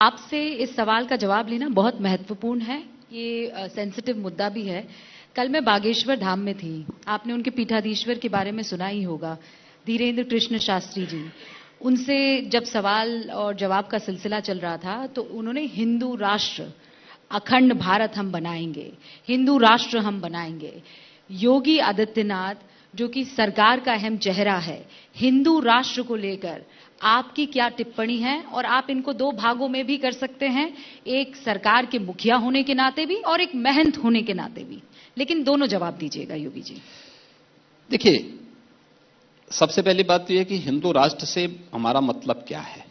आपसे इस सवाल का जवाब लेना बहुत महत्वपूर्ण है। ये सेंसिटिव मुद्दा भी है। कल मैं बागेश्वर धाम में थी। आपने उनके पीठाधीश्वर के बारे में सुना ही होगा, धीरेन्द्र कृष्ण शास्त्री जी। उनसे जब सवाल और जवाब का सिलसिला चल रहा था तो उन्होंने हिंदू राष्ट्र, अखंड भारत हम बनाएंगे, हिंदू राष्ट्र हम बनाएंगे। योगी आदित्यनाथ, जो कि सरकार का अहम चेहरा है, हिंदू राष्ट्र को लेकर आपकी क्या टिप्पणी है? और आप इनको दो भागों में भी कर सकते हैं, एक सरकार के मुखिया होने के नाते भी और एक महंत होने के नाते भी, लेकिन दोनों जवाब दीजिएगा योगी जी। देखिए, सबसे पहली बात तो यह कि हिंदू राष्ट्र से हमारा मतलब क्या है।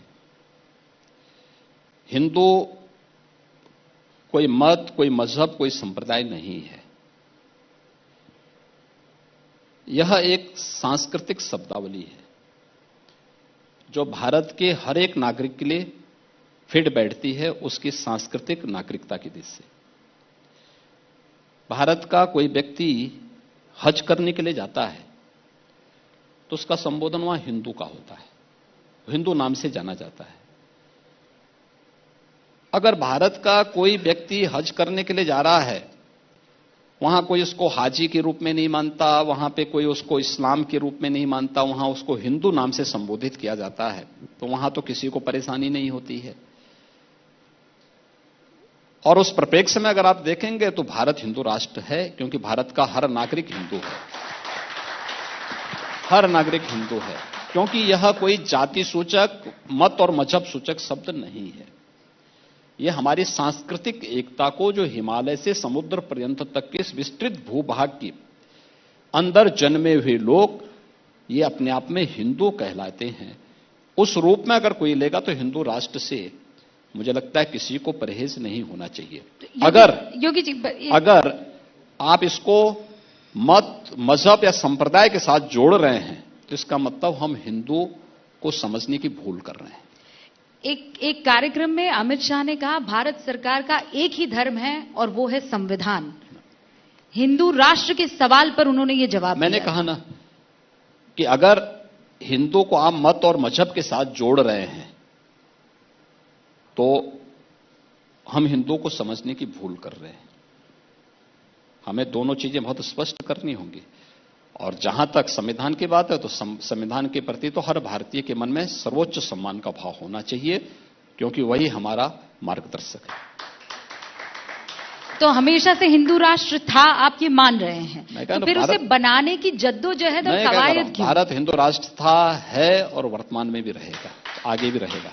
हिंदू कोई मत, कोई मजहब, कोई संप्रदाय नहीं है। यह एक सांस्कृतिक शब्दावली है जो भारत के हर एक नागरिक के लिए फिट बैठती है उसकी सांस्कृतिक नागरिकता की दिशा से। भारत का कोई व्यक्ति हज करने के लिए जाता है तो उसका संबोधन वहां हिंदू का होता है, हिंदू नाम से जाना जाता है। अगर भारत का कोई व्यक्ति हज करने के लिए जा रहा है, वहां कोई उसको हाजी के रूप में नहीं मानता, वहां पे कोई उसको इस्लाम के रूप में नहीं मानता, वहां उसको हिंदू नाम से संबोधित किया जाता है, तो वहां तो किसी को परेशानी नहीं होती है। और उस परिप्रेक्ष्य में अगर आप देखेंगे तो भारत हिंदू राष्ट्र है, क्योंकि भारत का हर नागरिक हिंदू है, हर नागरिक हिंदू है, क्योंकि यह कोई जाति सूचक, मत और मजहब सूचक शब्द नहीं है। यह हमारी सांस्कृतिक एकता को, जो हिमालय से समुद्र पर्यंत तक के इस विस्तृत भूभाग के अंदर जन्मे हुए लोग, ये अपने आप में हिंदू कहलाते हैं, उस रूप में अगर कोई लेगा तो हिंदू राष्ट्र से मुझे लगता है किसी को परहेज नहीं होना चाहिए। योगी जी, अगर आप इसको मत, मजहब या संप्रदाय के साथ जोड़ रहे हैं तो इसका मतलब हम हिंदू को समझने की भूल कर रहे हैं। एक कार्यक्रम में अमित शाह ने कहा भारत सरकार का एक ही धर्म है और वो है संविधान। हिंदू राष्ट्र के सवाल पर उन्होंने ये जवाब दिया। मैंने कहा ना कि अगर हिंदू को आप मत और मजहब के साथ जोड़ रहे हैं तो हम हिंदू को समझने की भूल कर रहे हैं। हमें दोनों चीजें बहुत स्पष्ट करनी होंगी। और जहां तक संविधान की बात है तो संविधान के प्रति तो हर भारतीय के मन में सर्वोच्च सम्मान का भाव होना चाहिए, क्योंकि वही हमारा मार्गदर्शक है। तो हमेशा से हिंदू राष्ट्र था, आप ये मान रहे हैं, तो फिर उसे बनाने की जद्दोजहद और कवायद क्यों? भारत हिंदू राष्ट्र था, है और वर्तमान में भी रहेगा, आगे भी रहेगा।